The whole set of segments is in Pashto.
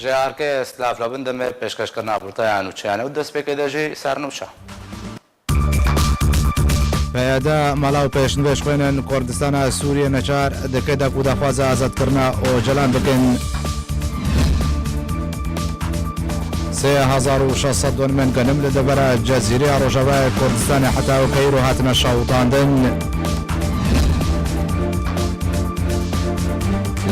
جارکه سلاف لبن دمه پیشکش کرنا برتایان و چیانه و دست بکیده جی سرنوشا پیاده ملاو پیشنوش خوینن کردستان سوریه نچار دکه دا کودا خواز آزاد کرنا و جلان بکن 3600 من گنم لدبر جزیره روجاوه کردستان حتی و کیرو هاتنا شاوطاندن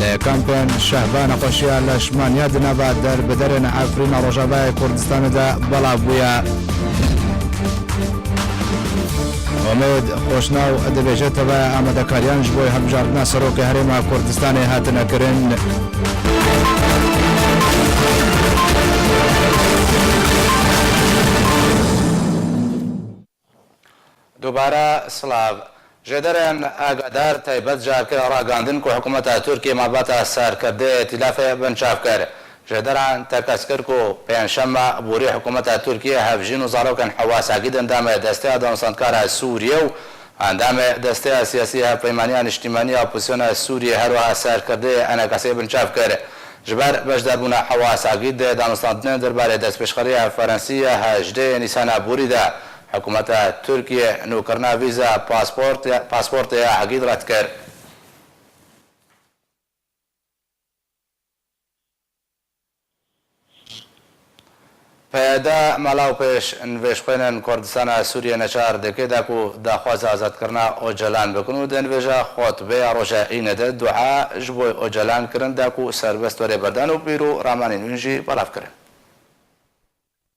لکمپن شهبان قشیا لشمانیا دنبا در بدرن عفرین روجاوه کردستان دا بلا بویا امید خوشناو دبیجه تبا آمده کاریان جبوی همجاردنا سروک هرما کردستان هاتنا کرن دوباره سلاو جدرن اگادار تایبت جارکر راگاندن کو حکومت ترکیه مابات سر کرده ائتلاف بنچاف کرد جدران تکسکر کو پنجشنبه بوری حکومت ترکیه هفجین و زاروکن حواس عقید اندام دسته دانسانکار سوریه و اندام دسته سیاسی پیمانیان اجتماعی اپوزیسیون سوریه هر وها سر کرده انکاسی بنچاف کرد جبر بجدار بونا حواس عقید دانستاندن درباره دست پیشخوری فرانسیه 18 نیسان بوری ده حکومت ترکیه نوکرنا ویزا پاسپورت عقید رد کرد پیاده ملاو پیش نویش خوینن کردستان سوریه نچار دکه داکو داخواز آزاد کرنا او جلان بکنو دن ویجا خطبه روژه اینه ده دعا جبوی او جلان کرن داکو سربست وری بردن و بیرو رامان نوینجی بلاف کرن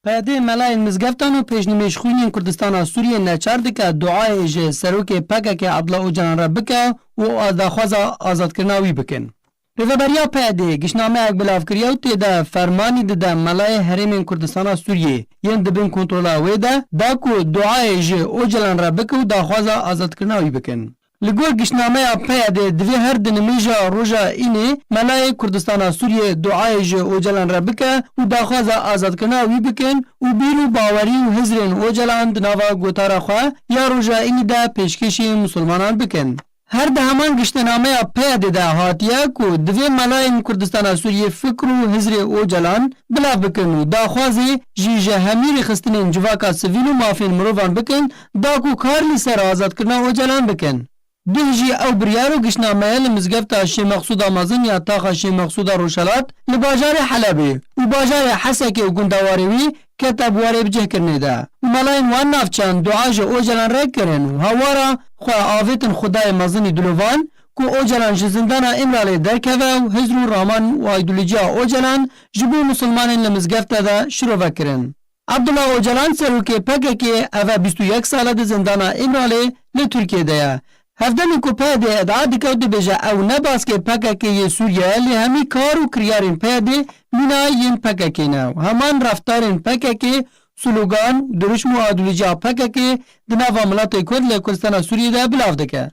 پیاده ملاین مزگفتان و پیشنمیش خوینین کردستان سوریه نچار دکه دعای جه سروک پکه که عبدالله او جلان را بکه و داخواز آزاد کرناوی بکن رهبریا پیاده گشنامه اک بلاف کریو تیدا فرمانی ده ملای حریم کردستان سوریه ین دبن کنترولا ویدا داکو دعای جه او جلان را بکو داخواز آزاد کرناوی بکن لگور گشنامه پیاده دوی هر دنمیجا روژا اینه ملای کردستان سوریه دعای جه او جلان را بکه و داخواز آزاد کرناوی بکن و بیرو باوری و هزرین او جلان دناوا گوتارا خواه یا روژا اینی دا پیشکشی مسلمانان بکن هر ده همان گشتنامه پیاده ده هاتیه که دوی ملاین کردستان سوریه فکر و هزر او جلان بلا بکن و داخوازی جیجه همیر خستنین جواکا سویل و مافین مروفان بکن داکو کار لی سر آزاد کرنا او جلان بکن ده جی او بریارو گشتنامه لمزگفت شی مقصود آمازن یا تاخ شی مقصود روشلات لباجار حلبه و باجار حسک و گندواروی کتاب واره بجه کرنه ده و ملاین وان نافچان دعاج او جلان رک کرن و هوارا خواه آویتن خدای مزنی دلوان که او جلان جزندانا امرالی درکوه و هزرو رامان و ایدولوژیا او جلان جبو مسلمانین لمزگفت ده شروع وکرن عبدالله او جلان سروک پکه که اوه 21 ساله ده زندانا امرالی لترکیه ده هفدمی کو پیاده ادعا دکاو دی بجه او نباس که پکه یه سوریه لی همی کار و کریارین پیاده مینا ین پکه نو همان رفتارین پکه سلوگان درشم و ایدولوژیا پکه دناوا ملت کرد لکردستان سوریه ده بلاف دکه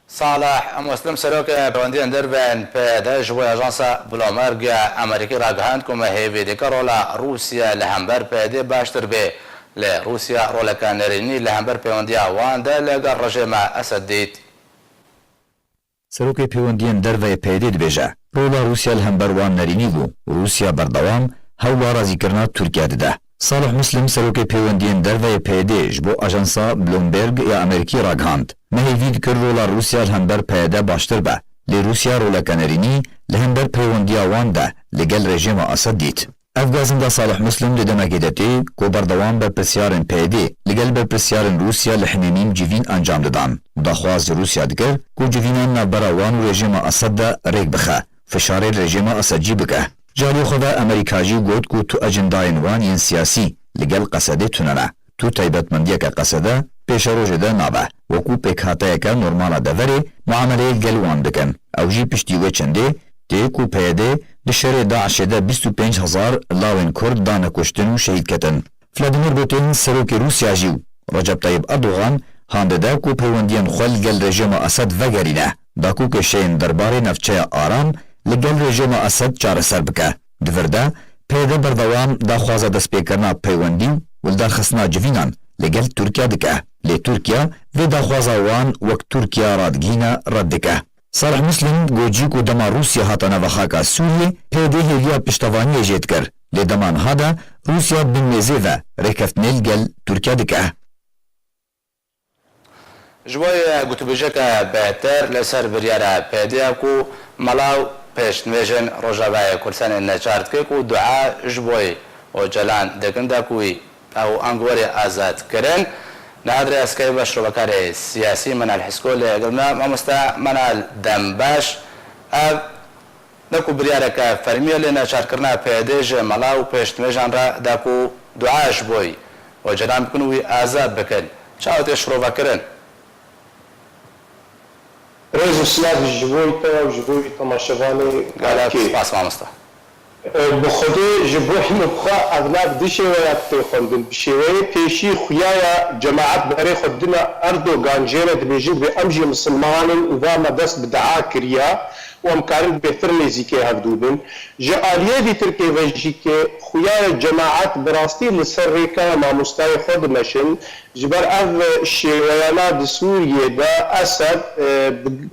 صالح مسلم سروک بوندی اندر بین پیاده جوی اجانس بلومرگ امریکی راگهاند که مهیوی دکر رولا روسیا لهمبر پیاده باشتر به لروسيا رولكا نريني لهمبر بيونديا واندا لقى رجيم أسد ديت سروكي بيونديان درفي بيدي دبيجا رولا روسيا لهمبر وان نريني بو روسيا بردوام هوا رازي كرنا تركيا ده صالح مسلم سروكي بيونديان درفي بيدي جبو أجانسا بلومبرگ يا أمريكي راگهاند مهيفيد كر رولا روسيا لهمبر بيدا باشتر با لروسيا رولكا نريني لهمبر بيونديا واندا لقل رجيم أسد ديت افغازن دا صالح مسلم لدمکی دتی کو بردوام به پرسیارن پیدی لگل به پرسیارن روسیا لحنینین جوین انجام دادن داخواز روسیا دگر کو جوینان نبراوان و رژیم اسد دا ریک بخه فشار رژیم اسد جی بکه جاری خدا امریکاجی گوت کو تو اجنداین وان ین سیاسی لگل قصده توننه تو تایبتمندیه که قصده پیش روژه ده نابه وکو پیک حتایه که نورمالا دوری معامله گلوان بکن او جی پشتیوه چنده تی کو پیده دشهر داعش ده 25,000 لاوین کرد دانه کشتن و شهید کتن. فلادیمیر پوتین سروک روسیا جیو رجب طیب اردوغان هانده ده کو پیوندین خل گل رژیم اسد وگرینه داکو که شین درباره نفچه آرام لگل رژیم اسد چاره سر بکه. دورده پیده بردوام دا خوازه دست پیکرنا پیوندی ولدا خسنا جوینان لگل ترکیه دکه. لی ترکیه و دا خوازه وان وک ترکیه رادگینه رد دکه. صالح مسلم گوجیک و دما روسیا هاتنا و خاکا سوریه پیده هیلیا پشتوانی جید کر لدمان هادا روسیا بنميزي و ركفتنيل گل تركيا دكه جوای گوتوبیجک بهتر لسر بریاره پیدیا کو ملاو پشتمجن روجاوای کردستان نچارد که کو دعا جوای و جلان دکنده کوی او انگوری آزاد کرن نادر اسکای باش رو بکار سیاسی من الحسکول قلنا ما مستا من الدمباش دکو بریاره که فرمیه لنا چار کرنا پیدیج ملاو پشتمجن را دکو دعا جوای و جلان بکنوی آزاد بکن چاوتش رو بکرن رئيس السلاح جبويتا وجبوي تماشفاني قالك سباس مامستا بخدي جبوي مبخا اغلب دشي ويات خندن بشوي بيشي خيايا جماعات بري خدنا اردوغان جينا دبيجي بامجي مسلمان وذا ما دست بدعا كريا وامكارن بهتر نزيكي هفدودن جاليه دي تركي وجيكي خيايا جماعات براستي لسريكا ما مستاي خود مشن جبر اف شيوانا بسوريا دا اسد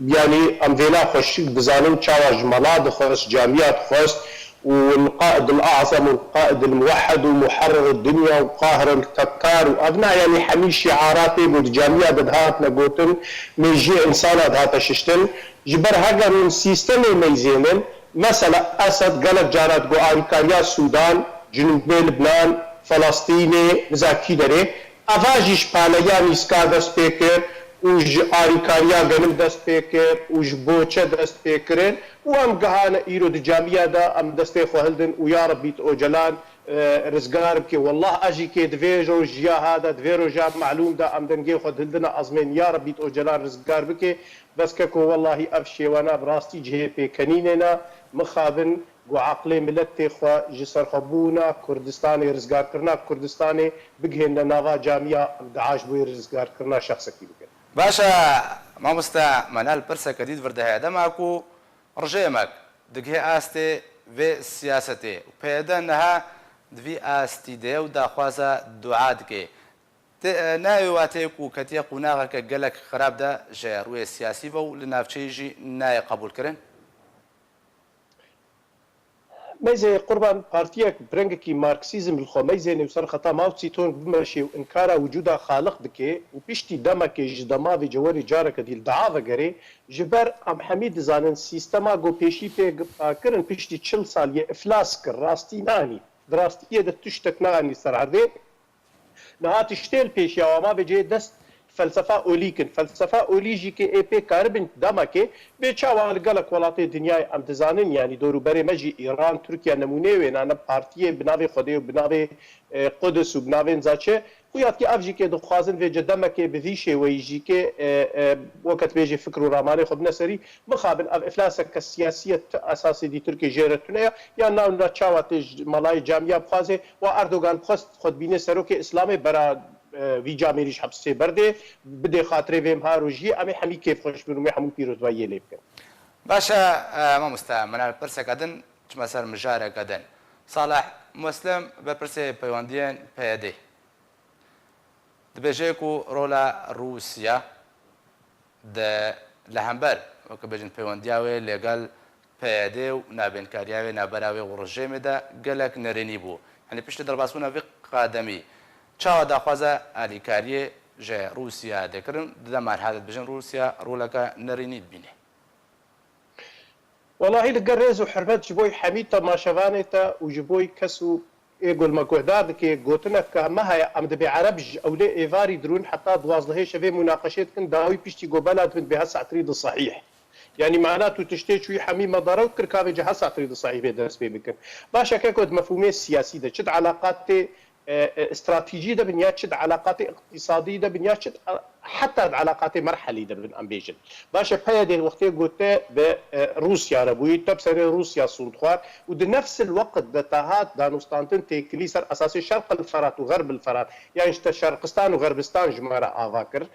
يعني امفينا خشيك بزانم تشاوا جمالا دخوس جامعات خوست والقائد الاعظم والقائد الموحد ومحرر الدنيا وقاهر التكار وابناء يعني حمي شعاراتي والجامعه بدهات نقوتن ميجي انسان هات ششتن جبر هاجر من سيستم ميزينن مثلا اسد قالت جارات جو امكانيا السودان جنوب لبنان فلسطيني زاكي دري افاجيش باليا ميسكا دست بيكر وج آریکاریا گنم دست پیکر وج بوچه دست پیکرن و ام گهان ایرو د جامعه دا ام دسته خوهلدن و یا ربی اوجلان رزقار بكي والله اجي كي دفيجو جيا هذا دفيرو جاب معلوم دا ام دنجي خد هلدنا ازمين يا ربي اوجلان رزقار بكي بس ككو والله افشي وانا براستي جهه بكنيننا مخابن وعقلي ملتي خوا جسر خبونا كردستاني رزقار كرنا كردستاني بجهن نافا جامعه دعاش بو رزقار كرنا شخص كي بكي باشا ما مستا منال برسا كديد ورده هذا ماكو رجيمك دقه آستي في سياستي وبيدا انها دفي آستي دي ودا خوازا دعاد كي ناوي واتيكو كتيق وناغك قلق خراب دا جاي روي السياسي فو لنافشي يجي ناي قبول كرن ميزه قربان بارتيك برنجكي ماركسيزم الخو ميزه نوصل خطا ماو تسيتون بمشي وانكار وجود خالق بكي وبيشتي دمك جدما في جواري جارك ديال دعاوه غري جبر ام حميد زانن سيستما جو بيشي كرن بيشتي تشل سال افلاس كر راستي ناني دراستي د تشتك ناني سرعدي نهات شتيل بيشي وما بيجي دست فلسفه اوليكن فلسفه اوليجي كي اي بي كاربن دمكي بيچاوال گلك ولاتي دنيا ام دزانن يعني دورو بري مجي ايران تركيا نمونه وين انا بارتيه بناوي خدي وبناوي قدس وبناوي نزاچه ويات كي افجي كي دخوازن في جدمكي بذيشي ويجي كي وقت بيجي فكر راماني خدنا سري مخابن افلاسك السياسيه اساسي دي تركيا جيرتنا يا ناو تشاوات ملاي جامعه بخازه واردوغان خست خد بينه سروكي اسلامي برا وی جامعیش حبسه برده بده خاطره ویم ها روجی امی همی کیف خوش بنومی همون پیروزوایی لیب کن باشا ما مستعمل البرسة قدن مثلا مجارة قدن صالح مسلم ببرسة بيواندين بيدي دبجيكو رولا روسيا ده لهمبر وكبجن بيواندياوي لقال بيدي ونابين كارياوي نابراوي ورجيمي ده قالك نرينيبو يعني بيش تدرباسونا في قادمي چاوا داخوازا آلیکاریه جه روسیا دکرن دمار هذا بجن روسیا رولکا نرینید بینه والله لقرز وحرمت جبوي حميد تماشفانيتا وجبوي كسو يقول ما قعداد كي قوتنا كما هي ام دبي عربج او لي ايفاري درون حتى دوازله شفي مناقشات كن داوي بيشتي قبلات من بهسع تريد الصحيح يعني معناته تشتي شوي حميم مضاره وكركافي جهسع تريد الصحيح بدرس بيمكن باشا كيكود مفهومي السياسي ده شد علاقات استراتيجية ده بنياتشد علاقات اقتصادية ده بنياتشد حتى علاقات مرحلية ده بن أمبيجن باشا بهاي دي الوقتية قلت بروسيا ربوي تبصر روسيا صندوقات وده نفس الوقت ده تهات دانوستانتن تكليسر أساسي شرق الفرات وغرب الفرات يعني شرقستان وغربستان جمارة آذاكر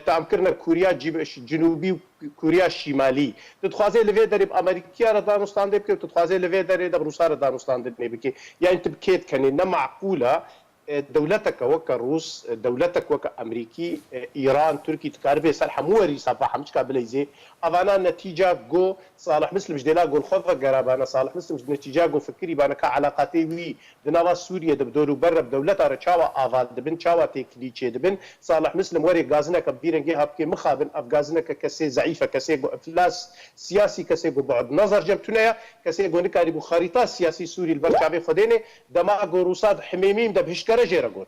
تأمكرنا كوريا جنوبي وكوريا الشمالي تتخوازي لفي داري بأمريكا دانوستان دي بكي وتتخوازي لفي داري ده بروسا دانوستان دي بكي يعني تبكيت كان معقولة دولتك وك روس دولتك وك امريكي ايران تركي تكاربي صالح موري صباح مش قابل افانا نتيجه جو صالح مسلم جديلا جو الخوف قرابانا صالح مسلم نتيجه جو فكري بانا كعلاقاتي وي دنوا سوريا دبدورو برا بدولتها رشاوا افال دبن شاوا تكليتشي دبن صالح مسلم وري غازنا كبيرن جي هبكي مخابن افغازنا كسي ضعيفه كسي جو افلاس سياسي كسي جو بعد نظر جبتنا كسي جو نكاري بو خريطه سياسي سوري البرشافي خدينه دما جو روساد حميمين دبهش كرجيرا قول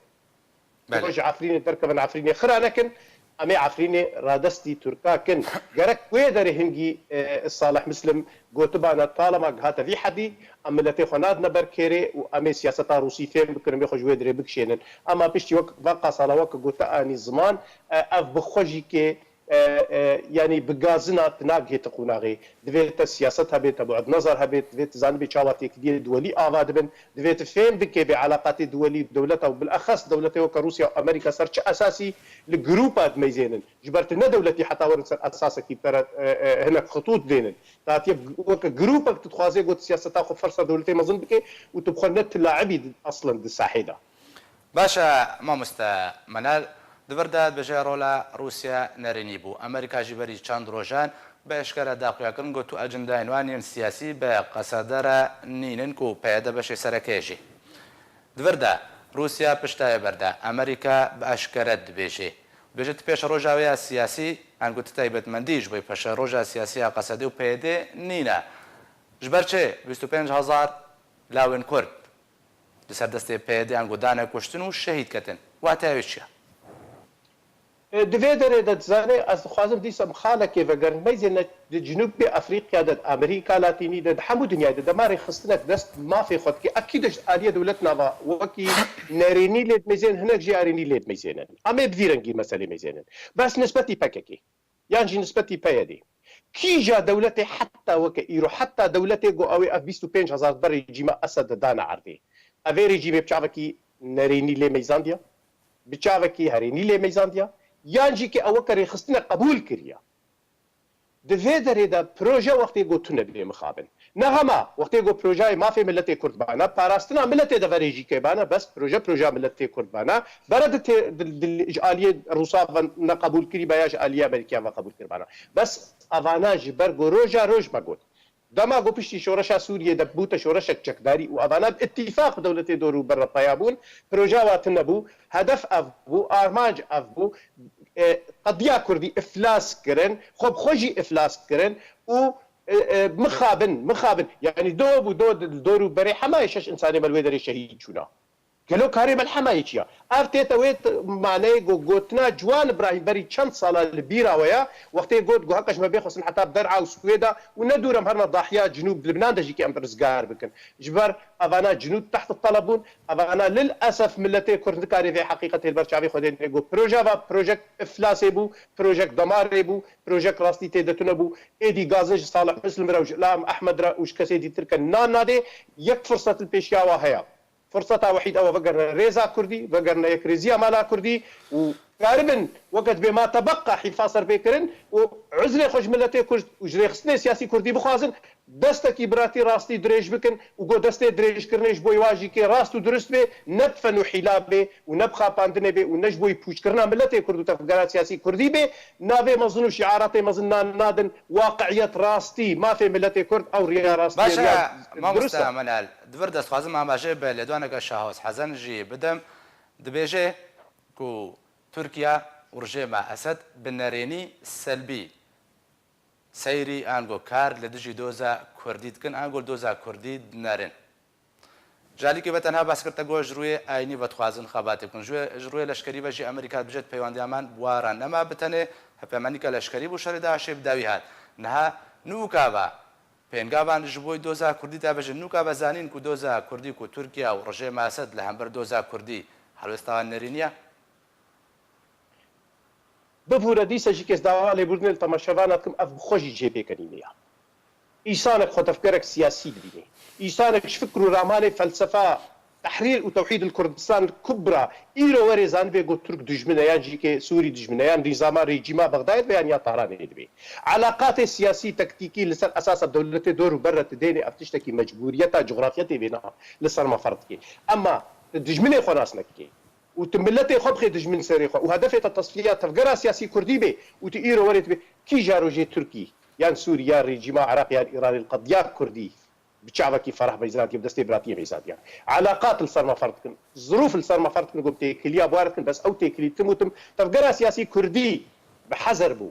بله عفريني تركبن عفريني خرا لكن امي عفريني رادستي تركا كن جرك ويدر هنجي الصالح مسلم قوتبانا طالما هذا في حدي اما التي خناد نبر كيري وامي سياسه روسي فين بكرم يخرج ويدر بكشينن اما بيشتي وقت بقى صلاوك قوتا اني زمان اف بخوجي كي يعني بغازنا تناغي تقوناغي دفيت سياستها بيت بعد نظرها بيت دفيت زانبي شاواتي كدير دولي افاد بن دفيت فين بكي بعلاقات الدولي بدولتها وبالاخص دولتي وكروسيا وامريكا صارت اساسي لجروبات ميزينن جبرت لنا دولتي حتى ورنسر اساسا كي هنا خطوط بينن تاتي وك جروبك تتخازي قلت سياسه تاخذ فرصه دولتي ما ظن بكي وتبخل لاعبي اصلا الساحده باشا ما منال دبرداد بجای رولا روسیا نرینی بو امریکا جبری چند روزان به اشکال داخل کردن گوتو اجنده عنوانی سیاسی به قصدر نینن کو پیاده بشه سرکیجی دبردا روسیا پشتای بردا امریکا به اشکال دبیجی بجت پیش روزای سیاسی انگوت تایبت مندیج بی پیش روزای سیاسی قصدی و پیاده نینا جبرچه 25,000 لاون کرد لسر دست پیاده انگودانه کشتن و شهید کتن واتایوشیا دفيدر دتزاني از خوازم ديسم خالك وگرن ميزن جنوب افريقيا دد امريكا لاتيني دد حمو دنيا دد ماري خستنك دست ما في خد كي اكيد اليه دولتنا وكي ناريني لد ميزن هناك جي اريني لد ميزن اما بديرنجي مساله ميزن بس نسبتي باككي يعني نسبتي بايدي كي جا دولتي حتى وكيرو حتى دولتي جو اوي اف 25,000 بري جيما اسد دانا عربي افيري جيبي بچاوكي ناريني لي ميزانديا بچاوكي هريني لي ميزانديا یانجی که او کاری خستنه قبول کردیا. دفعه دا پروژه وقتی گوتونه بی مخابن. نه هما وقتی گو پروژه ما فی ملت کرد بانا پاراستنا ملت دفریجی که بانا بس پروژه ملت کرد بانا برد اجالیه روسا و نقبول کری بیاج اجالیه امریکا و قبول کرد بانا. بس اواناج برگو روز بگود. دما گو پشتی شورش سوریه دبوت شورش چکداری و اواناب اتفاق دولت دورو بر پیابون پروژه وات نبو هدف افبو آرمانج افبو قضیه کردی افلاس کرن خب خوشی افلاس کرن و مخابن يعني دورو بري حمايشش انساني بالويدري شهيد شونا قالوا كريم الحمايشيا افتيتا ويت معناه قوتنا جوان ابراهيم بري چند ساله البيرا ويا وقتي قوت هكاش ما بيخصن حتى بدرعا وسويدا وندور مهرنا ضاحيه جنوب لبنان دجي كي امبر صغار بكن جبر افانا جنود تحت الطلبون افانا للاسف ملتي كرد كاري في حقيقه البرشاوي خدين جو بروجيكت افلاسي بو بروجيكت دمار بو بروجيكت راستي تدتنبو ايدي غازج صالح مسلم روج لام احمد وش كسيدي تركن نادي يك فرصه البيشيا وهيا فرصتها وحيد او فقرنا ريزا كردي فقرنا يكريزيا مالا كردي وغالبا وقت بما تبقى حفاصر بكرن وعزلي خوش ملتي كرد وجري خصني سياسي كردي بخوازن دستك براتي راستي دريج بكن وقو دستي دريج كرنيش بوي واجي كي راستو درست بي نبفن وحلاب بي ونبخا باندني بي ونجبوي بوش كرنا ملتي كردو تفقرات سياسي كردي بي نابي مظنو شعاراتي مظنان نادن واقعية راستي ما في ملتي كرد او ريا راستي باشا ما مستعمل دبر دست خوازم ما باجي بلدوانك شاهوس حزن جي بدم دبيجي كو تركيا ورجيم اسد بالناريني السلبي سيري انغو كار لدجي دوزا كرديد كن انغو دوزا كرديد نارن جالي كي بتنها باسكرتا جو جروي ايني بتخوازن خباتي كن جروي لشكري بجي امريكا بجت بيواندي امان بواران نما بتنه هبمانيكا لشكري بو شريدا شيب داويات نها نوكابا پێنگاوان ji بۆی دۆزا کوردی تا بەژن نوکا بەزانین کو دۆزا کوردی و تورکیا و ڕژێ ماسەد لە هەمبەر دۆزا کوردی هەڵوێستاوان نەرینیە ببوورە دیسەژی کەس داوا لێبوردن تەماشەواناتکەم ئەف خۆشی جێبێکەنینەیە ئیسانێک خۆتەفکەرێک سیاسی دبینێ ئیسانێک فکر و رامانێ فەلسەفا تحرير وتوحيد الكردستان الكبرى إيرو وريزان بيقو ترك دجمنيان جيكي سوري دجمنيان نظام ريجيما بغداد بيان يا طهران يدبي علاقات سياسي تكتيكي لسر أساس دولة دور برة ديني أفتشتكي مجبوريتها جغرافيتي بينها لسر ما فرضكي أما دجمنه خلاص نكي وتملتي خبخ دجمن سري خو وهدف التصفيه تفقرا سياسي كردي به وتيرو وريت به كي جاروجي تركي يعني سوريا ريجيما عراق يعني ايران القضيه كردي بشعبك فرح بيزاتي بدستي براتي بيزاتي علاقات الصرمه فرضكن ظروف الصرمه فرضكن قلت كليا بوارتكن بس او تكلي تموتم تفقرا سياسي كردي بحذر بو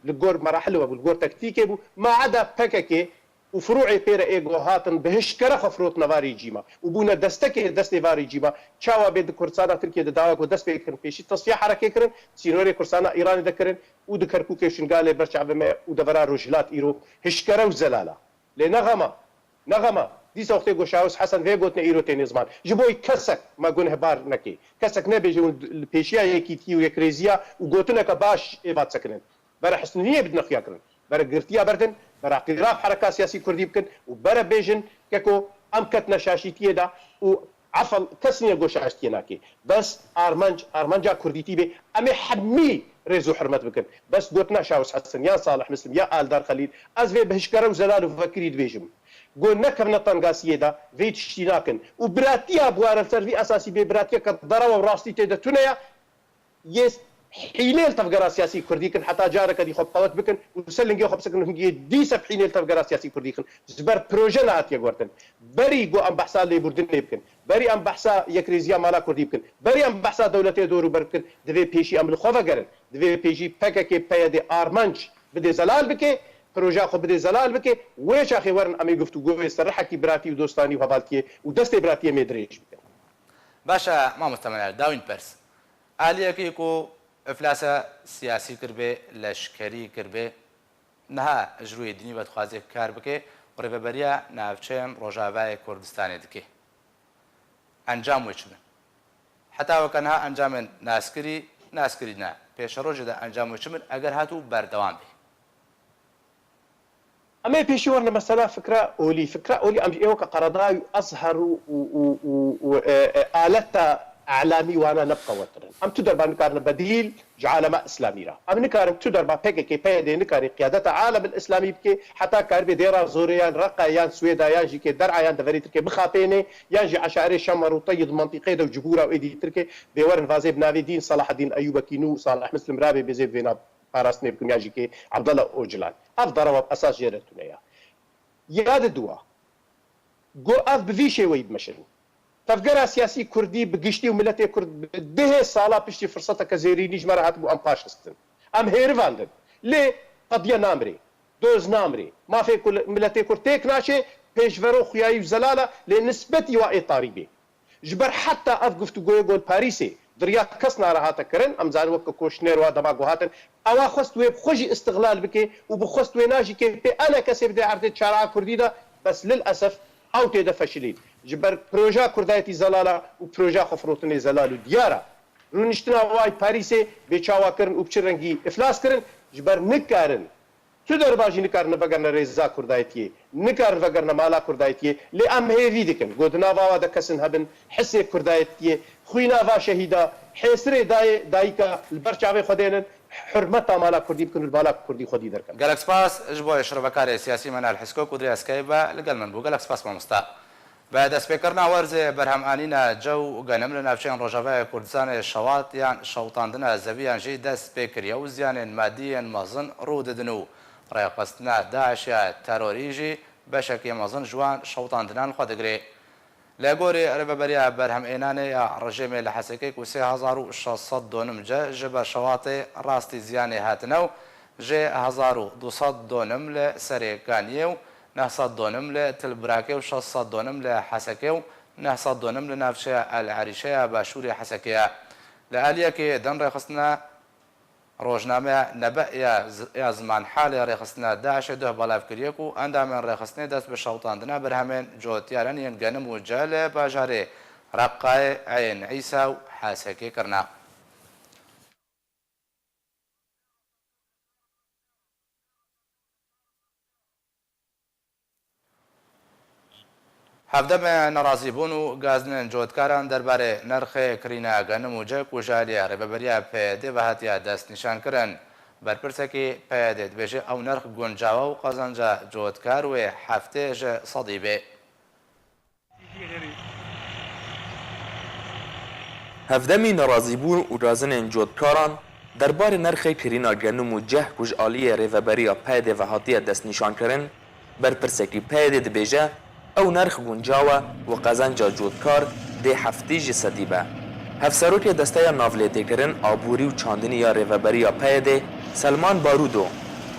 للجور مراحل والجور تكتيكي بو ما عدا بككي وفروعي بيرا ايغو هاتن بهشكره خفروت نواري جيما وبونا دستكي دستي فاري جيما تشاوا بيد كورسانا تركيا داوا ودست بيكن بيشي تصفيه حركه كرن سينوري كورسانا ايران دكرن ودكركو كيشن قال برشعب ما ودفرا روجلات ايرو هشكره وزلاله نغمه دي سوختي غوشاوس حسن فيغوت ايرو تاني زمان جبوي كسك ما قون هبار نكي كسك نبي جو البيشيا يكيتي ويكريزيا وقوتنا باش ايبات سكنن برا حسنيه بدنا خياكرن برا قرتيا بردن برا قراف حركه سياسي كردي بكن وبرا بيجن كاكو امكتنا شاشيتي دا وعفل كسنيه غوشاشتي ناكي بس ارمنجا كرديتي بي امي حمي ريزو حرمت بكن بس قوتنا شاوس حسن يا صالح مسلم يا آل دار خليل ازفي بهشكره وزلال وفكري دبيجم قول نكبنا طنقاسيه دا فيت اشتراكن وبراتيا بوار السيرفي اساسي ببراتيا كضرا وراستي تيدا تونيا يس حيليل تفقرا سياسي كردي كن حتى جارك دي خب قوت بكن وسلنجي خب سكن هنجي دي سب حيليل تفقرا سياسي كردي كن زبر بروجنات يا غورتن بري جو ام بحثا لي بردن بكن بري ام بحثا يكريزيا مالا كردي بكن بري ام بحثا دولتي دورو بركن دفي بيشي ام الخوفا قرن دفي بيجي بككي بيدي ارمنج بدي زلال بكي بروجا خو بدي زلال بكي ويش اخي ورن امي گفتگو استراحه کی براتي ودوستاني وهبالتي ودست براتي مدريج بكن باشا ما مستمر داوين برس عليك كو افلاس سیاسی کربه لشکری کربه نه اجروی دینی بد خوازه کار بکه و ریبریا نافچم روجاوای کردستان دکه انجام وچمه حتی وکنها انجام ناسکری نه پیش روج ده انجام وچمه اگر هاتو بردوام به اما پیشی ورنه مثلا فكره اولي ام ايوكا قرضاي اظهر آلتا اعلامي وانا نبقى وطرا ام تدر بانكارنا بديل جعالما اسلامي را ام نكارم تدر با بيكي كي بيدي نكاري قيادة عالم الاسلامي بكي حتى كاربي ديرا زوريان رقا يان سويدا يان جي كي درعا يان دفري تركي بخابيني يان جي عشائري شمر وطيد منطقي دو جبورا وايدي تركي بيورن فازي بنافي دين صلاح الدين ايوب كينو صالح مسلم رابي بيزي فينا باراسني بكم يان جي كي عبد الله اوجلان افضل وباساس جيرتنا يا دوا جو اف بفيشي ويد مشن تفقرا سياسي كردي بقشتي وملتي كرد ده صالة بشتي فرصتك زيريني جمرات بو ام باشستن ام هيرفاندن ليه قضية نامري دوز نامري ما في كل ملتي كرتيك ناشي بيش فرو خياي وزلالة لنسبتي واي بي جبر حتى اف قفتو يقول باريسي دريا كسنا راهاتا كرن ام زان وك كوشنير ودماغو هاتن اوا خست ويب خوجي استغلال بكي وبخست ويناجي كي انا كسب دي عرض شارع كردي دا بس للاسف او تيدا فشلين جبر بروجا كردايتي زلاله وبروجا خفروتني زلالو ديارا رونشتنا واي باريسي بيچاوا كرن وبچرنگي افلاس كرن جبر نكارن تدر باجي نكارن بغرنا ريزا كردايتي نكار بغرنا مالا كردايتي لام هيفي دكن غودنا باوا دكسن هبن حسي كردايتي خوينا با شهيدا حسري دايكا البرچاوي خدينن حرمتا مالا كردي بكن البالا كردي خدي دركن جالكس باس اجبو يشربكاري سياسي من الحسكو كودري اسكايبا لقال من بو جالكس باس مامستا بعد سبيكرنا ورزه برهم انينا جو غنم لنا فشين روجافا كردستان شواط يعني شوطاندنا زبيان جي دا سبيكر يوزيان ماديا مازن روددنو ريقستنا داعش تروريجي بشكي مازن جوان شوطاندنا الخدغري لاغوري ربابريا برهم ايناني رجيم لحسكيك و 3600 دونم جبر شواطئ راستي زياني هاتنو جي 1200 دونم لسريكانيو 900 دونم لتلبراكي و 600 دونم لحسكيو 900 دونم لنافشة العريشية باشوري حسكية لآليكي دن ريخصنا روجنامه نبأ يا زمان حالي ريخصنا داعش ده بلاف كريكو اندامن ريخصني دست بشوطاندنا برهمن جوتيارن ينغنم وجال باجاري رقاي عين عيسى وحاسكي كرنا هفده ناراضی بوون و گازنن جۆتکاران دەربارەی نرخی کرینە گەنم و جەک و ژاریە ڕێبەبەریە پێدێ بەهاتیە دەستنیشانکردن بەرپرسێکی پێدێ دەبێژێ ئەو نرخ گونجاوە و قەزەنجە جۆتکار وێ هەفتێژە سەدی بێ هفدمی نرازیبون و رازن جودکاران دربار نرخی کرینا گنم و جه کج آلیه ریوبریا پیده و حاطیه دست نشان کرن بر پرسکی پیده دبیجه او نرخ گنجاوه و قزنجا جودکار ده هفتی جسدی به هفسروک دسته ناولیده کرن آبوری و چاندنی یا ریوبریا پیده سلمان بارودو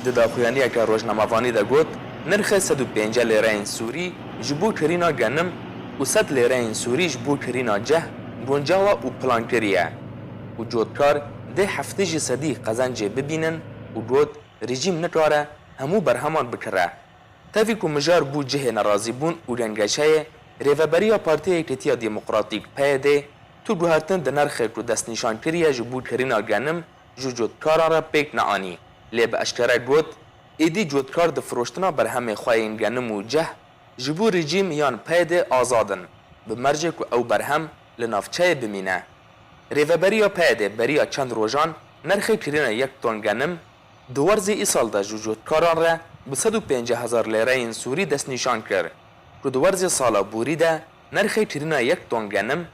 دداخویانی که روزنامه‌وانی ده گوت نرخ 105 لیره سوری جبو کرینا گنم و 100 لیره سوری جبو کرینا جه گنجاوه و پلانکریه و جودکار ده هفته جسدی قزنجه ببینن و گوت رژیم نکاره همو برهمان بکره تفی که مجار بو جه نرازی بون و رنگشه ریوبریا پارتی اکتیا دیموکراتیک پیده تو گوهرتن ده نرخ که دست نشان کریه جبو کرینا گنم جو جودکاران را پیک نعانی لی به اشکره گوت ایدی جودکار ده فروشتنا بر همه خواهین گنم و جه جبو رژیم یان پیده آزادن به مرجه که او برهم لنافچه بمینه ریوبریا پیده بریا چند روزان نرخ کرینا 1 تن گنم دوارزی ای سال ده جودکاران را به 150,000 لیره سوری دست نشان کرد که دوارزی سالا بوری ده نرخ کرینا 1 تن گنم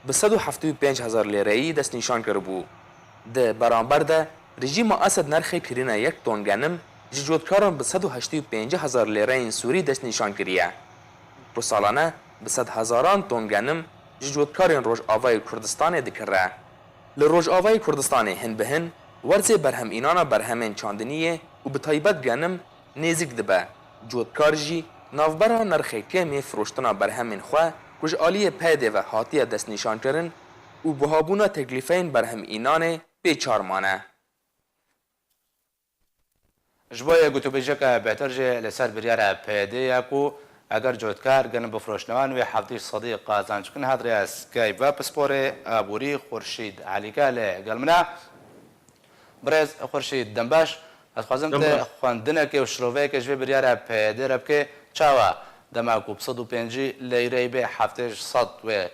به 175,000 لیره دست نشان کرد بو ده برانبر ده رژیم اسد نرخ کرینا 1 تن گنم جودکاران به 185,000 لیره سوری دست نشان کریه رو سالانه به 100,000 تن گنم جودکاران روش آوای کردستان دکره لروش آوای کردستان هن به هن ورزه برهم اینانا برهمین چاندنیه و به طایبت گنم نزیک دبه جودکار جی نافبرا نرخ کمی فروشتنا برهمین خواه کج آلیه پیده و حاطیه دست نشان کرن و بهابونا تکلیفین برهم اینانه بیچارمانه جبوی گوتو بیجه که بهتر جه لسر بریاره پیده یکو اگر جودکار گنم بفروشنوان و حفظی صدیق قازان چکن هدری از گای و پسپور آبوری خورشید علیکا لگلمنا برز خورشید دنباش از خوازم خواندنه که و شروعه که جوی بریاره پیده رب که چاوا دماغو 105 لیره به هفتش صد و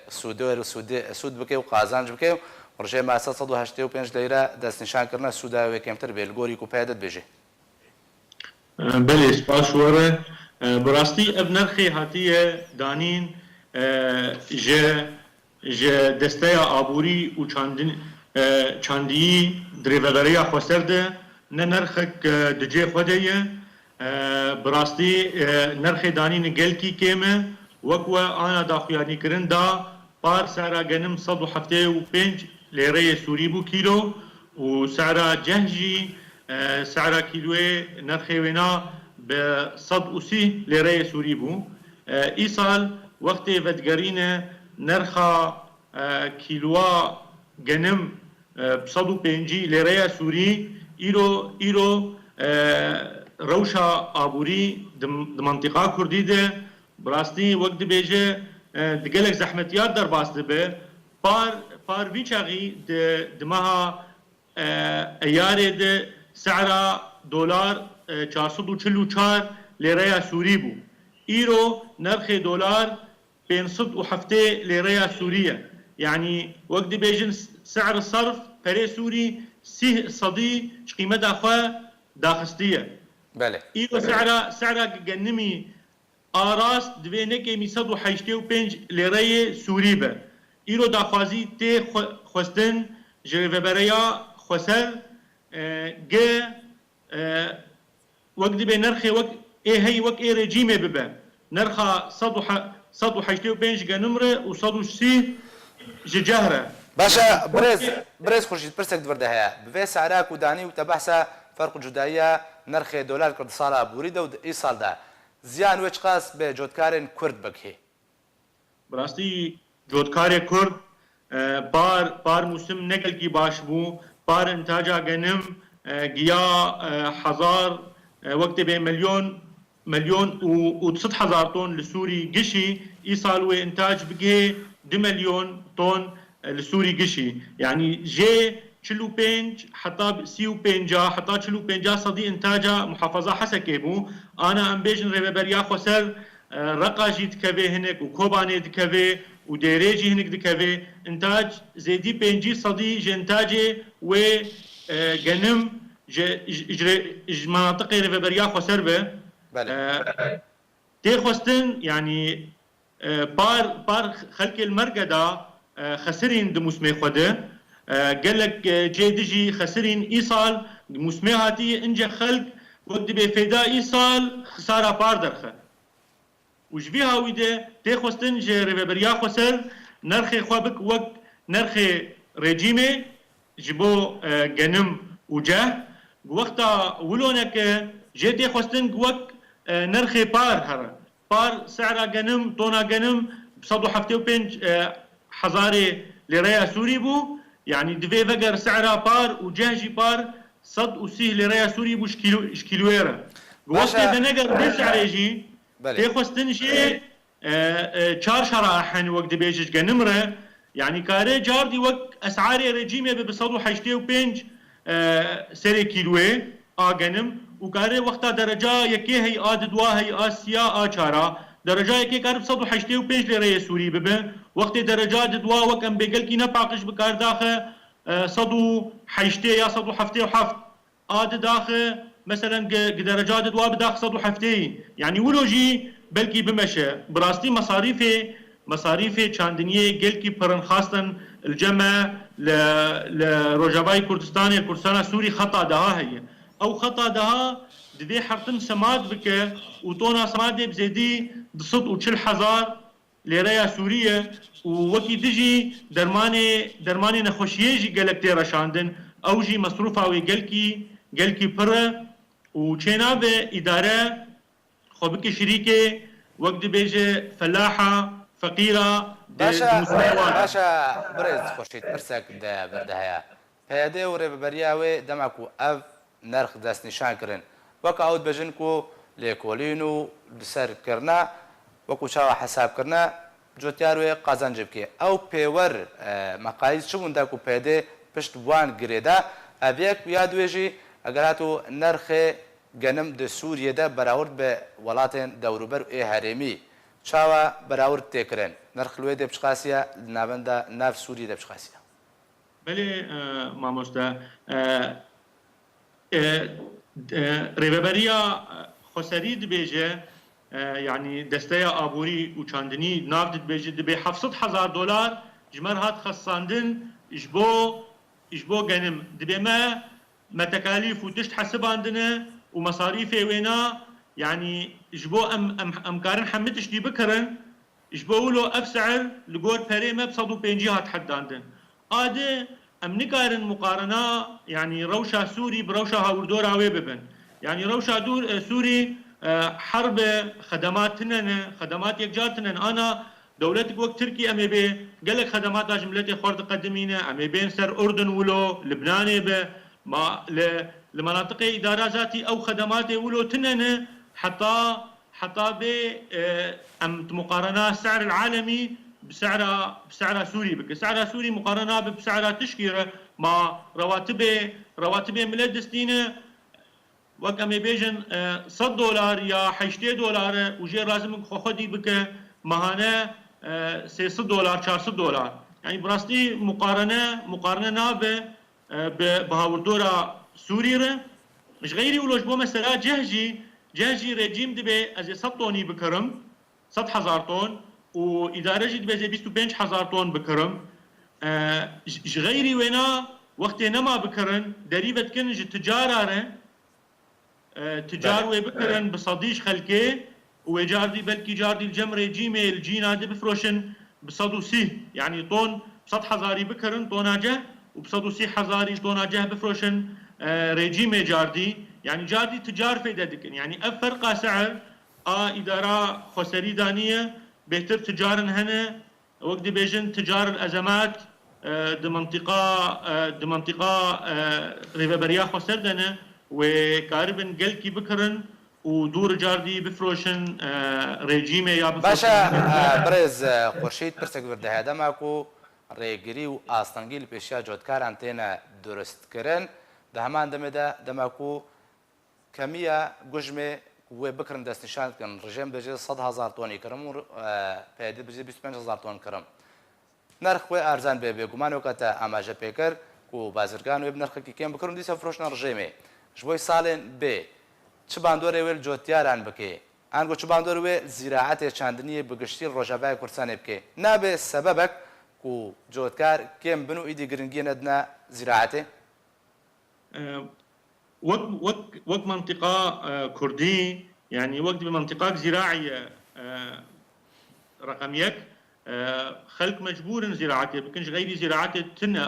سود بکه و قازانج بکه و رجای ما 185 لیره دست نشان کرنه سودا و کمتر بیلگوری کو پیدت بجه بله سپاس وره براستی اب نرخی هاتیه دانین جه دسته آبوری و چاندی دریوبریا خوسترده نه نرخک دجه خوده براستی نرخ دانین گلکی کمه وکو آنا داخویانی کرن دا پار سعرا گنم 175 لیره سوری بو کیلو و سعرا جهجی سعرا کیلوه نرخ وینا به 130 لیره سوری بو ای سال وقت ودگرین نرخ کیلوه گنم 105 لیره سوری ایرو روشا آبوری د منطقه کردی ده براستی وقت بیجه دگلک زحمتیات در باسته به پار ویچاقی دمها ایاره ده سعر دلار 444 لیره سوری بو ایرو نرخ دلار 507 لیره سوریه يعني وقت بیجن سعر الصرف پره سوری 30 صدی قیمه داخل داخستیه بله ایرو سعر گنمی آراست دوینه 185 لیره سوری به ایرو داخوازی تی خوستن جریوبریا خوسر گه وقت به نرخ وقت هی وقت رژیمه ببه نرخ 185 گنمره و 130 جهره باشا برز خورشید پرسک دورده هيا بفي سعرها كوداني وتبحثا فرق جدائية نرخ دولار كرد صالة بوريدة و اي سال ده زيان ويش قاس بجودكارين كرد بكهي براستی جودکار کرد بار موسم نقل کی باش بو بار انتاجا گنم گیا 1000 وقت به مليون و 600,000 طن لسوري قشي ايصال انتاج بقي 2 مليون طن لسوري قشي يعني جي چلو پنج حتی 35 حتی 45 صدی انتاجا محافظه حسا كيبو انا ام بيجن ريبريا خسر رقا جيت كبي هنك وكوباني دكبي وديريجي هنك دكبي انتاج زيدي 5 صدي جي انتاجي و غنم مناطق ريبريا خسر به تي خستن يعني بار خلق المرقده خسرين دموسمي خوده قال لك جي دجي خسرين ايصال موسمي هاتي انجا خلق وقت بفيدا ايصال خساره بار درخه وجبي هاويده تخوستن جي ريبريا خسر نرخي خوابك وقت نرخي ريجيمي جبو جنم وجه وقتا ولونك جي تخوستن وقت نرخي بار هر بار سعره جنم طونا جنم بصدو حفتي وبنج حزاري لريا سوري بو يعني دفي فقر سعرها بار وجهجي بار صد وسيه لريا سوري بو شكيلويرا وقت بنقر بسعر يجي تيخوستن شيء چار شراحن وقت بيجش جنمره يعني كاري جاردي وقت اسعاري رجيمي بصدو حشتي وبنج سري كيلوي جنم وكاري وقتا درجة يكي هي دوا هي آسيا چارا درجة يكي كارب صدو حشتي وبنج لريا سوري ببن وقت درجات دوا وكم بقل كي نباقش بكار داخل صدو حيشتي يا صدو حفتي وحفت داخل مثلا درجات دوا بداخل صدو حفتي يعني ولوجي بلكي بمشى براستي مصاريفي چاندنيه قل كي برن خاصة الجمع لروجاباي كردستان سوري خطا دها هي او خطا دها دبي حرتم سماد بك وطونا سماد بزيدي بصد وشل حزار لريا سوريا ووكي تجي درماني نخوشيجي قالك تيرا شاندن او جي مصروفا وي قالكي برا وچينا بإدارة خوبك شريكة وقت بيجي فلاحة فقيرة باشا برز خوشيت برسك دا بردهايا هيدي وريبرياوي دمعكو اف نرخ داس نشان كرن وكا عود بجنكو ليكولينو بسر كرنا وكو شاو حساب كرنا جوتياروي قازانج بكي او بيور مقاييس شو داكو بيدي پشت وان گريدا ابيك يادويجي اگراتو نرخ گنم د سوريا ده براورد به ولاتن دوروبر اي هرمي شاوا براورد تكرن نرخ لوي ده بشقاسيا نابندا ناف سوريا ده بشقاسيا بله ماموستا ريبريا خسريد بيجه يعني دستيا ابوري وچاندني نافد بيجي دبي $700,000 جمر هات خصاندن اجبو غنم دبي ما تكاليف وتشت حسب عندنا ومصاريف وينا يعني اجبو ام كارن حمتش دي بكرن اجبو له افسعر لقول بريمه بصدو بينجي هات حد عندن ام نكارن مقارنه يعني روشا سوري بروشا هاوردور عوي ببن يعني روشا دور سوري حرب خدمات يكجارتنا انا دولتك وقت تركي امي بي قال لك خدمات جملتي خرد قدمينا امي بين سر اردن ولو لبنان به ما لمناطق اداره ذاتي او خدمات ولو تنن حتى ب مقارنه السعر العالمي بسعر سوري بك سعر سوري مقارنه بسعر تشكيره مع رواتب ملت دستينه وقت امي بيجن $100 يا $8 وجي لازم خودي بك مهانه $300 $400 يعني براستي مقارنه نابه بهاوردورا سوريا مش غيري ولوش بو مثلا جهجي ريجيم دبي از 100 طوني بكرم 100,000 طن واداره جي دبي 25,000 طن بكرم غيري وينا وقت نما بكرن دريبت كنج تجاره تجار وبكرن بصديش خلكي وجاردي بلكي جاردي الجمري جيمي الجينا دي بفروشن بصدو سي يعني طون $100,000 بكرن طوناجه وبصدو سي حزاري طوناجه بفروشن ريجيمي جاردي يعني جاردي تجار في دكن يعني افرق سعر اداره خسري دانيه بهتر تجارن هنا وقت بيجن تجار الازمات دي منطقه ريفابريا خسردنا وكاربن قلكي بكرن ودور جاردي بفروشن ريجيمي يا باشا برز خورشید پرسک برده هذا ماكو ريگری و آستانگی لپیشیا جودکاران تینا درست کرن ده همان دماكو كمية گوژمه و بکرن دست نشان کن رژیم بجی 100,000 طن کرم و پیدا بجی 25,000 طن کرم نرخ و ارزان به گمان وقت آماده پیکر کو بازرگان و نرخ کی کم بکرن دیسا فروشن رژیمه جوی سالن به چه باندوره ول جوتیاران بکی آنگو چه باندوره ول زراعت چندنی بگشتی روجابای کردستان بکی نه به سببک و جۆتکار کێم بن و ئیدی گرنگی نەدنا زراعەتێ وەک منطقة كردي يعني وقت بمنطقة زراعية رقم يك خلق مجبور زراعته بكنش غير زراعته تنا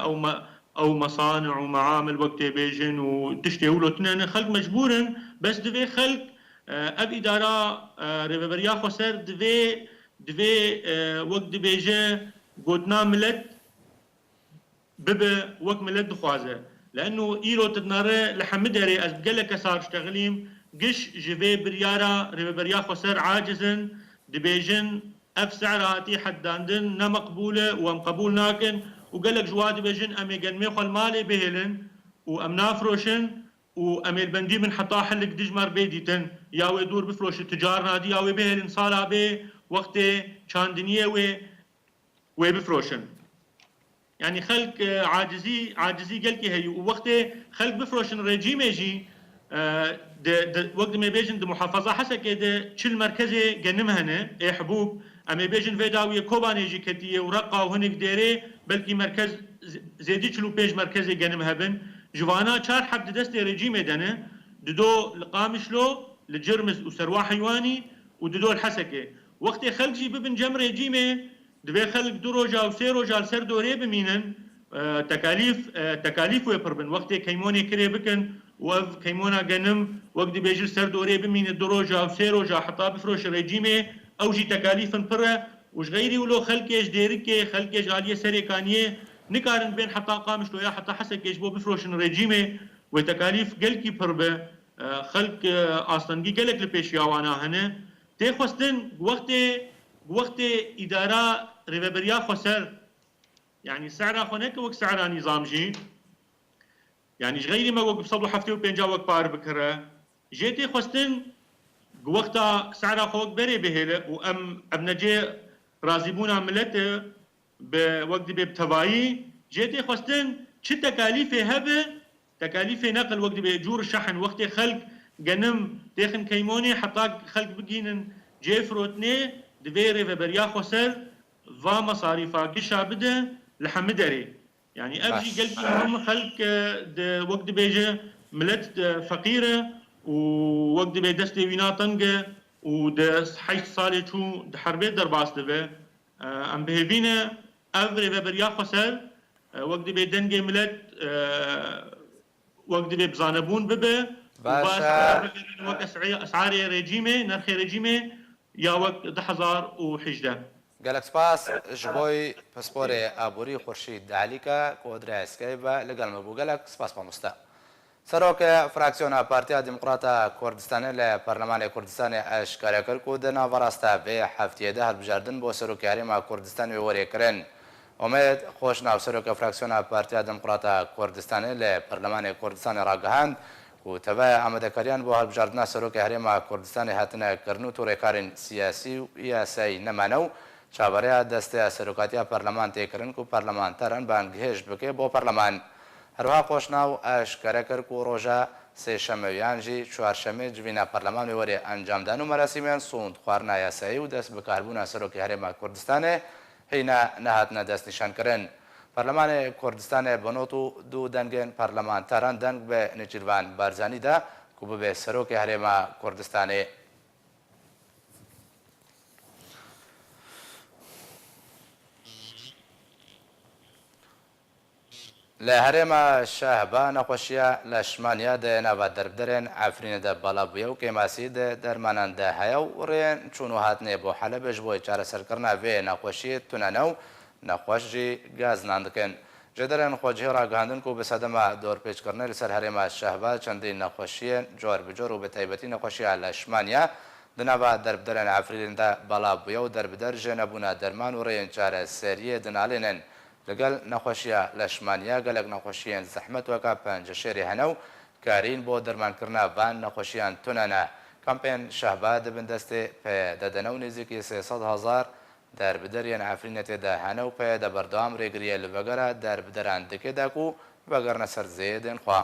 او مصانع ومعامل وقت بيجن وتشتي ولو تنا خلق مجبور بس دفي خلق اب اداره ريفريا خسر دفي وقت بيجي قدنا ملت ببا وقت ملت دخوازه لانه ايرو تدناره لحمدري از بقلك صار اشتغليم قش جيفي بريارا ريفريا خسر عاجزن دبيجن اف سعراتي حداندن نا مقبوله وام قبول ناكن وقال لك جواد بيجن امي قنمي خل مالي بهلن وام نافروشن وامي البندي من حطا حلك دجمر بيديتن ياوي دور بفروش التجار نادي ياوي بهلن صالا بي وقت شاندنيه وي بفروشن يعني خلق عاجزي قالكي هي ووقت خلق بفروشن ريجيم يجي وقت ما بيجن دي محافظة حسا كده شل مركزي جنمهن اي حبوب اما بيجن فيداوية كوبان يجي كتية ورقة وهنك ديري بلكي مركز زيدي شلو بيج مركزي جنمها بن جوانا شار حب دستي رجيم دنا ددو لقامشلو لجرمز وسروا حيواني وددو الحسكة وقت خلق جي ببن جم رجيمه دبي خلق دو روجا وسي روجا لسر دوري بمينن تكاليف ويبربن وقت كيموني كري بكن وف كيمونا جنم وقت بيجي سر دوري بمين الدروجة وسي روجا حطا بفروش رجيمه او جي تكاليف برا وش غيري ولو خلقيش ديركي خلقيش غالية سريكانية نكارن بين حتى قامش لو يا حتى حسكيش بو بفروش رجيمه وتكاليف قلكي بربا خلق اصلا قلك لبيش ياوانا هنا تيخوستن وقت اداره ريفبريا خسر يعني سعرها خونك وك سعرها نظام جي يعني غيري ما وقف صبو حفتي وبينجا وك بار بكره جيتي خستن وقتا سعرها خوك بري بهله وام ابنجي رازبونا ملته بوقت بتبايي جيتي خستن شو تكاليفه هبه تكاليف نقل وقت بجور الشحن وقت خلق جنم تيخن كيموني حتى خلق بقين جيفروتني دفيري فبريا خسر فا مصاريفا قشا بده لحمدري يعني ابجي قلبي هم خلق وقت بيجي ملت فقيره ووقت بيدستي وينا طنقه ود حيث صالي شو حربيه درباس دبه ام بهبينا افري فبريا خسر وقت بيدنقه ملت وقت بيبزانبون ببه باشا وقت اسعار رجيمه نرخ رجيمه يا وقت 10,000 گەلک سپاس ji بۆی پسپۆرێ ئابووری خورشید داعلیکە کۆدرای سکەیبە لەگەڵمە بوو گەلک سپاس مامۆستا سەرۆکە فراکسیۆنە پارتیا دیموقراتە کوردستانە لە پەرلەمانی کوردستانی ئاشکارا کرد و دە ناوەڕاستە بێ هەفتەیەدا هەڵبژاردن بۆ سەرۆکی هەرێما کوردستان وێوەرێکردن ئومێد خۆش ناو سەرۆکە فراکسیۆنە پارتیا دیموقراتە کوردستانی لە پەرلەمانی کوردستانی ڕاگەهاند و تەبای ئامادەکاریان بۆ هەڵبژاردنە سەرۆکی هەرێما کوردستانی هاتنەکردن و تووڕێکارین سیاسی و یاسایی نەمانە و چاوەڕێیا دەستەیە سەرۆکاتیە پەرلەمان تێکردن و پەرلەمانتەران بانگهێشت بکێ بۆ پەرلەمان هەروها خۆشناو ئاشکارا کرد و ڕۆژە سێشەمەویانژی چوارشەمێ جوینە پەرلەمانی وەرێ ئەنجامدان و مەراسیمیان سوند خواردنا یاسایی و دەست بەکاربوونە سەرۆکی هەرێما کوردستانێ هینە نەهاتنە دەست نیشانکردن پەرلەمانی کوردستانێ بەنۆت و دوو دەنگێن پەرلەمانتەران دەنگ بە نێچیروان بارزانیدا و ببێ سەرۆکی هەرێما کوردستانێ لە هەرێما شەهبا نەخۆشیە لە شمانیا دەێناوە دەربدەرێن ئافرینەدە بەڵابوویە و کێماسی دەرماناندا هەیە و ڕێن چوون و هاتنێ بۆ حەلە بێژ بۆی چارەسەرکردنا وێ نەخۆشیە تونەنە و نەخۆشی گازنان دکەن ژێدەرێن خۆجهێ ڕاگەاندن و بەسەدەما دۆرپێچکردنە لەسەر هەرێما شەهبا چەندین نەخۆشیە جۆر بجۆر و بەتایبەتی نەخۆشیە لە شمانیا دناوە دەربدەرێن ئافرینەدە بەڵابوویە و دەربدەر ژێنەبوونا دەرمان و ڕێن چارە سەریە دنالێنن لەگەڵ نەخۆشیە لە شمانیا گەلک نەخۆشیان زەحمەت وەکە پەنجەشێری هەنە و کارین بۆ دەرمانکردنا بان نەخۆشیان تونەنە کەمپێن شەهبا دەبن دەستێ پێدەدەنە و نزیکی 300,000 دەربدەریان ئافرینەتێدا هەنە و پێدە بەردەوام ڕێگریە لە بەگەرە دەربدەران دکێداک و بەگەرنە سەر زێ دێنخوا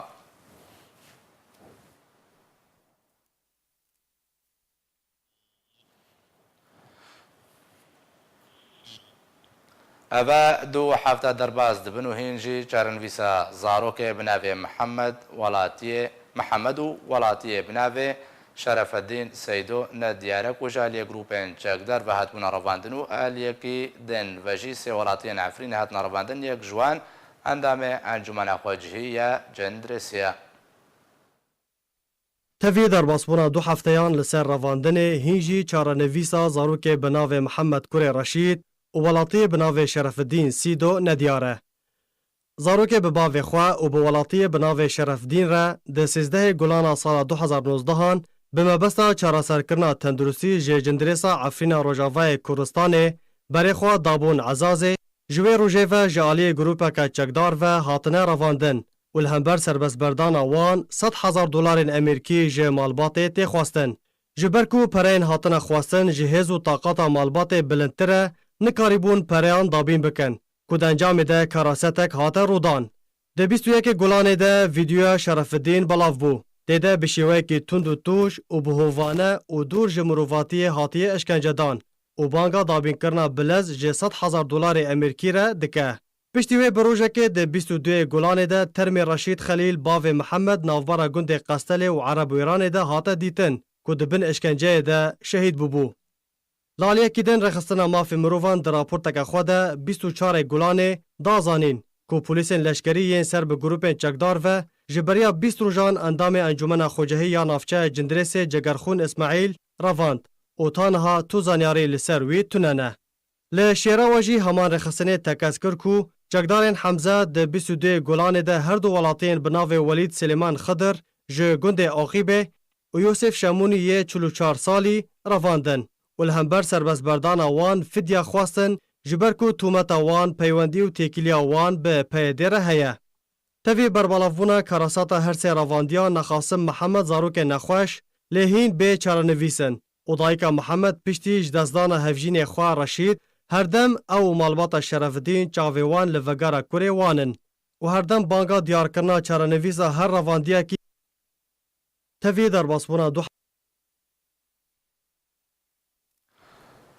ئەڤە دوو هەفتە دەرباز دەبن و هێنجی چارەنویسە زارۆکێ بناوێ محەممەد و وڵاتیە بناوێ شەرەفەدین سەیدۆ نە دیارە کوژا لێ گروپێن چەکدار بە هاتبوونە ڕەواندن و ئالیەکی دن بەژی سێ وڵاتیە نافرین هاتنە ڕەواندن یەک جوان ئەندامێ ئەنجومەنە خۆجهی یا جەندرسیە. تەوی دەرباسبوونا دوو هەفتەیان لەسەر ڕەواندنێ هینجی چارەنەویسا زارۆکێ بناوێ محەممەد کوڕێ ڕەشید و وڵاتیە بناوێ شەرەفدین سیدۆ نەدیارە. زارۆکێ bi bavê xwe û bi welatiyê bi navê Şerefdîn re di 13 Gulana sala 2019 bi mebesta çareserkirina tenduristî ji Cindirêsa Efrîna Rojavayê Kurdistanê berê xwe dabûn Ezazê ji wê rojê ve ji aliyê grûpeke çekdar ve hatine revandin û li hember serbestberdana wan $100,000 Amerîkî ji malbatê tê xwestin. Ji ber ku pereyên hatine xwestin ji hêz û taqata malbatê bilindtir e nikarîbûn pereyan dabîn bikin. ku dencamê de karasetek hate rodan. Di 21 Gulanê de vîdyoya Şerefdîn belav bû. Tê de bi şêweyekî tund û tûş û bi hovane û dûr ji mirovatiyê hatiye eşkencedan û banga dabînkirina bilez ji $100,000 Amerîkî re dike. Piştî wê bi rojekê di 22 Gulanê de termê Reşîd Xelîl bavê Mihemed navbera gundê Qestelê û Erebwêranê de hate dîtin ku di bin eşkenceyê de şehîd bûbû. Laliyekî din rexistina mafê mirovan di raporteke xwe de 24 Gulanê da zanîn ku polîsên leşkerî yên ser bi grûpên çekdar ve ji beriya 20 rojan endamê Encûmena Xwecehî ya Navçeya Cindirêsê Cegerxûn İsmaîl revand û taniha tu zanyarî li ser wî tune ne. Li şêra we jî heman rexistinê tekez kir ku çekdarên Hemze di 22 Gulanê de her du welatiyên bi navê Welîd Silêman Xidir ji gundê Axîbê û Yosef Şemûnî yê 44 salî revandin. û li hember serbestberdana wan fidya xwestin ji ber ku tûmeta wan peywendî û têkiliya wan bi peyedê re heye. Tevî berbelavbûna karasata her sê revandiyan Nexasim Mihemed zarokê nexweş lêhîn bê çarenivîsin û dayika Mihemed piştî ji destdana hevjînê xwe Reşîd herdem ew û malbata Şerefdîn çavê wan li vegera kurê wanin û herdem banga diyarkirina çarenivîsa her revandiyekî tevî derbasbûna du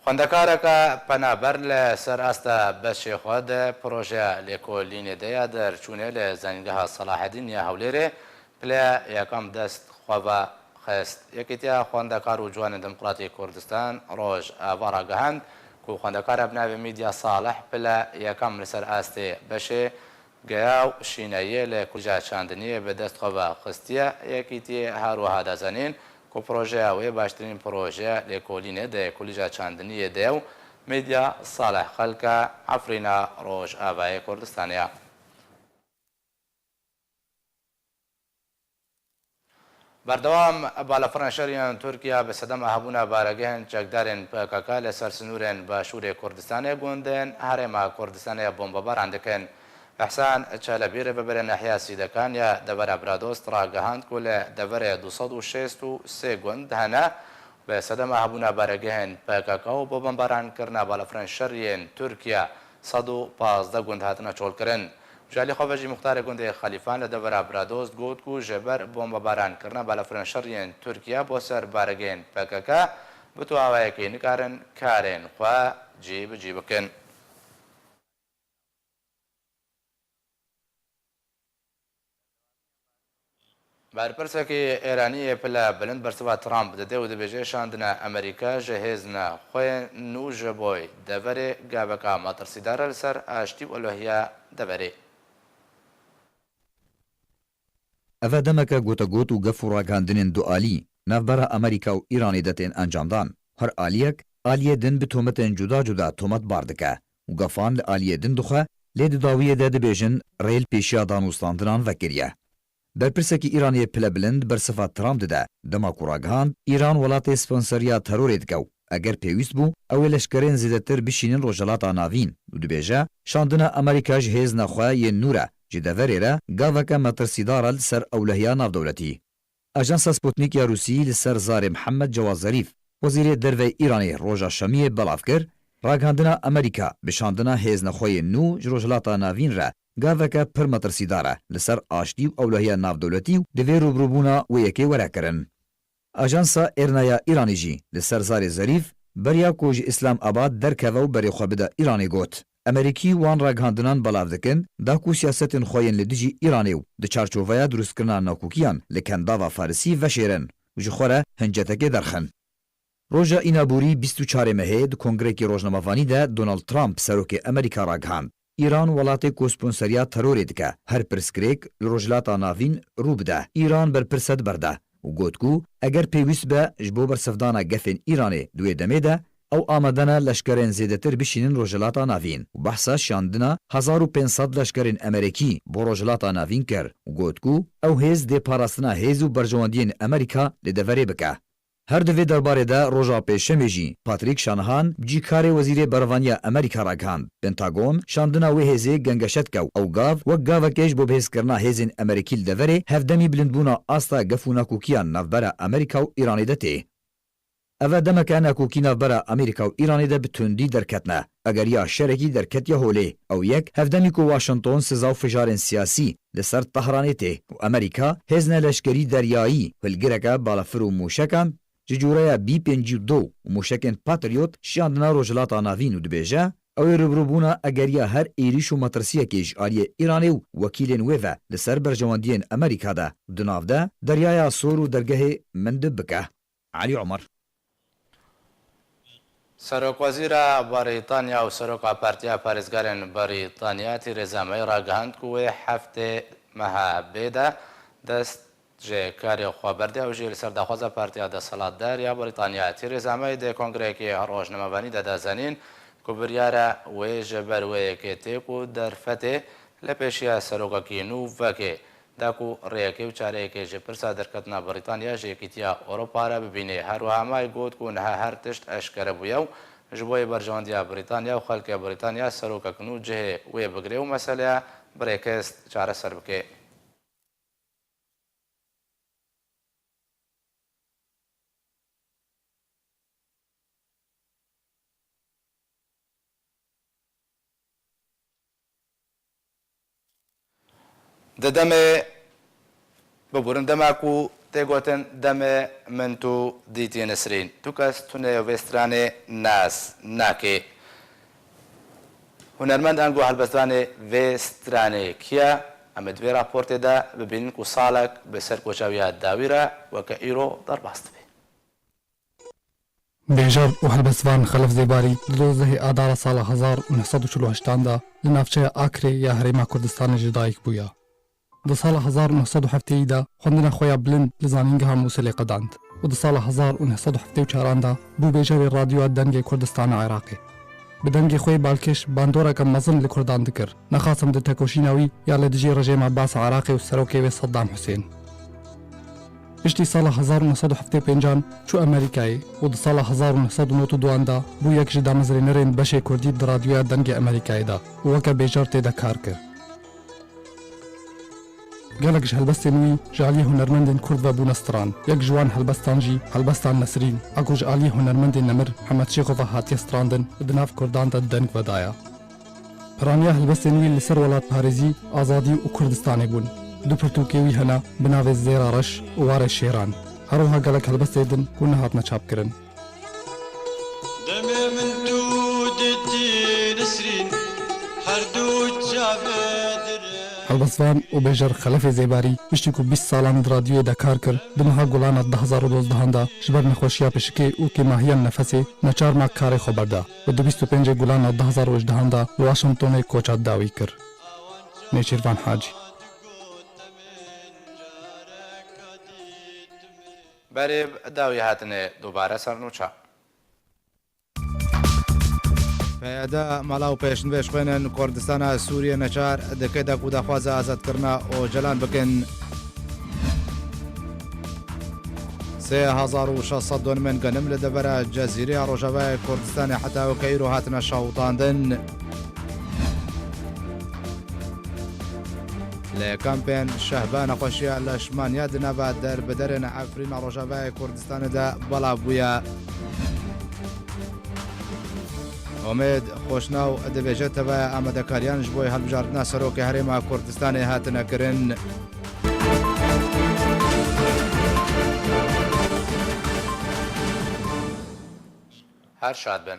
خوندەکارەکە پەنابەر لە سەر ئاستا بەشێ خوا de پرۆژەیە لێکۆلینێدەیە دەرچوونێ لە زەنگەها سەلاحەدین یا هەولێرێ پلە یەکەم دەست خۆبە خست یەکێتیا خوندەکار و جوانی دموکراتی کوردستان ڕۆژ ئاوا ڕاگەهاند و خوندەکارە بناوێ میدیا ساڵح پلە یەکەم لەسەر ئاستێ بەشێ گەیا و شینەیە لە کورجا چاندنیە بەدەست خۆبە خستیە یەکیتی هاروەها دەزانین ku projeya wê baştirîn proje lêkolînê de kulîja çandiniyê de û medya Saleh Xelka Efrîna Rojavayê Kurdistanê ya. Berdewam balafirên şeriyên Tirkiye bi sedema hebûna baregehên çekdarên PKK li ser sinûrên Başûrê Kurdistanê gundên Herêma Kurdistanê bombebaran dikin. Ehsan Çelebi rêveberê Nehya Sîdekan ya devera Bradost ragihand ku li deverê 263 gund hene bi sedema hebûna baregehên PKK û bombebarankirina balafirên şeriyên Tirkiye 115 gund hatine çolkirin. Jalî xwe jî muxtarê gundê Xelîfan li devera Bradost got ku ji ber bombebaраnkirina balafirên şeriyên Tirkiye bo ser baregehên PKK bi tu awayekî nikarin karên xwe cî bi cî bikin. Berpirsekî Îraniyê pile bilind bersiva Trump dide û dibêje şandina Amerîka ji hêzina xwe nû ji bo deverê gaveka matirsîdar li ser aştî û alohiya deverê. Ev demeke gotegot û gef û ragihandinên dualî navbera Amerîka û Îranê de tên encamdan. Her aliyek aliyê din bi tometên cuda cuda tomet bar dike û gefan li aliyê din dixwe lê di dawiyê de dibêjin rêl pêşiya danûstandinan vekiriye. Berpirsekî Îraniyê pile bilind bersiva Trump dide dema ku ragihand Îran welatê sponsoriya terorê dike û eger pêwîst bû ew ê leşkerên zêdetir bişînin rojhilata navîn û dibêje şandina Amerîka ji hêzina xwe yên nû re ji deverê re gaveke metirsîdar li ser ewlehiya navdewletî. Ajansa Sputnik ya Rûsî li ser zarê Mihemed Cewad Zarîf wezîrê derveyê Îranê roja şemiyê belav kir ragihandina Amerîka bi şandina hêzina xwe yên nû ji rojhilata navîn re gaveke pir metirsîdar e li ser aştî û ewlehiya navdewletî û divê rûbrûbûna wê yekê were kirin. Ajansa Êrnaya Îranê jî li ser zarê Zarîf beriya ku ji Îslamabad derkeve û berê xwe bide Îranê got ئەمریکی وان ڕاگەاندنان بەڵاو دەکەن داکو سیاسەتên xۆیên li dijî Îranê û di çarçoveya drûstkirina nakokiyan li kendava Farisî veşêrin û ji xwe re hincetekê derxin. Roja înaborî 24 mehê di Kongrekî Rojnamevanî de Donald Trump serokê Amerîka ragihand. İran welatê ku sponsoriya terorê dike her pirsgirêk li rojhilata navîn rû bide. İran berpirse diberde û got ku eger pêwîst be ji bo bersevdana gefên Îranê di wê demê de ew amadene leşkerên zêdetir bişînin rojhilata navîn û behsa şandina 1500 leşkerên Amerîkî bo rojhilata navîn kir û got ku ew hêz dê parastina hêz û berjewendiyên Amerîka li deverê bike. Her di vê derbarê de roja pêşemê jî Patrick Shanahan cîkarê wezîrê berevaniya Amerîka ragihand. Pentagon şandina wê hêzê gengeşet kew ew gav wek gavekê ji bo bihêzkirina hêzên Amerîkî li deverê hevdemî bilindbûna asta gef û nakokiyan navbera Amerîka û Îranê de tê. Ev demeke nakokî navbera Amerîka û Îranê de bi tundî derketine. Egeriya şerekî derketiya holê ew yek hevdemî ku Washington siza û fijarên siyasî li ser Tehranê tê û Amerîka hêzne leşkerî deryayî hilgireke balafir û mûşekan ji cûreya B-52 û mûşekên Patriot şiyandina rojhilata navîn û dibêje ew ê rûbirûbûna egeriya her êrîş û metirsiyekê ji aliyê Îranê û wekîlên wê ve li ser berjewendiyên Amerîka de di nav de deryaya sor û dergehê min bike. Alî Umar Serokwezîra Brîtanya û Seroka Partiya Parêzgarên Brîtanya Theresa May ragihand ku wê heftê meha bê de dest ji karê xwe berdiya û jî li ser daxwaza Partiya Desthilatdariya Brîtanya Theresa May dê Kongrekê Rojnamevanî de dizanîn ku biryara wê ji ber wêyekê tê ku derfetê li pêşiya serokekî nû vekê da ku rêyekê û çareyekê ji pirsa derketina Brîtanya ji Yekîtiya Ewropa re bibîne. Her wiha May got ku niha her tişt eşkere bûye û ji bo berjewendiya Brîtanya û xelkê Brîtanya serokek nû cihê wê bigire û meseleya birêkest çareser bike. Di demê biborin dema ku tê gotin demê min tu dîtî Nisrîn. Tu kes tunê vê stranê nas nakê. Hunermend an got helbestranê vê stranê kiye? Em di vê raportê de bibînin ku salek bi ser koçawiya dawî re weke îro derbas dibe. Bêjar û helbestvan Xelef Zêbarî li dozdehê adara sala 1948 da li navçeya Akrê ya Herêma Kurdistanê ji dayîk bûye. Di sala 1970 da xwendina xwe ya bilind li zanîngeha Musilê qedand û di sala 1974 da bû bêjarê radyoya dengê Kurdistana Iraqê. Bi dengê xwe balkêş bandoreke mezin li Kurdan dikir. Nexwasim di tekoşîna wî ya li dijî rejêma Basa Iraqê û serokê wê Saddam Husên. Piştî sala 1975 çû Amerîkayê û di sala 1992 da bû yek ji damezrênerên beşê Kurdî di radyoya dengê Amerîkayê da û weke bêjar tê de kar kir. Gelek ji helbestên wî ji aliyê hunermendên Kurd ve bûne stran. Yek ji wan helbestan jî helbestan Nesrîn a ku ji aliyê hunermendên Nemir Hemed Şêxova hatiye strandin di nav Kurdan de deng vedaya. Piraniya helbestên wî li ser welat parêzî, azadî û Kurdistanê bûn. Du pirtûkê wî hene bi navê Zêra Reş û warê Şêran. Her wiha gelek helbestê din ku nehatine çapkirin. Demê min tu dîtî Nisrîn her du çavê Helbestvan û bêjar Xelefê Zêbarî piştî ku 20 salan di radyoyê de kar kir, di niha gulana 2012 da ji ber nexweşiya pişikê û kêmahiya nefesê neçar mak karê xwe berda û di 25 gulana 2018 da li Washingtonê koça dawî kir. Nêçîrvan Hacî Berê dawî hatine dubare sernûça. Peyada mala û pêşnivê ji xwênên Kurdistana Sûriye neçar dike de ku daxwaza azadkirina Ocalan bikin. 3600 donmên genim li devera Cezîreya Rojavayê Kurdistanê heta weke îro hatine şawtandin. Li kampên şehba nexweşiya leşmaniya di nava derbiderên Efrîna Rojavayê Kurdistanê de belav bûye. Omêd Xoşnaw dibêje tevaya amedekariyan ji bo hilbijartina serokê Herêma Kurdistanê hatine kirin. Her şad bin.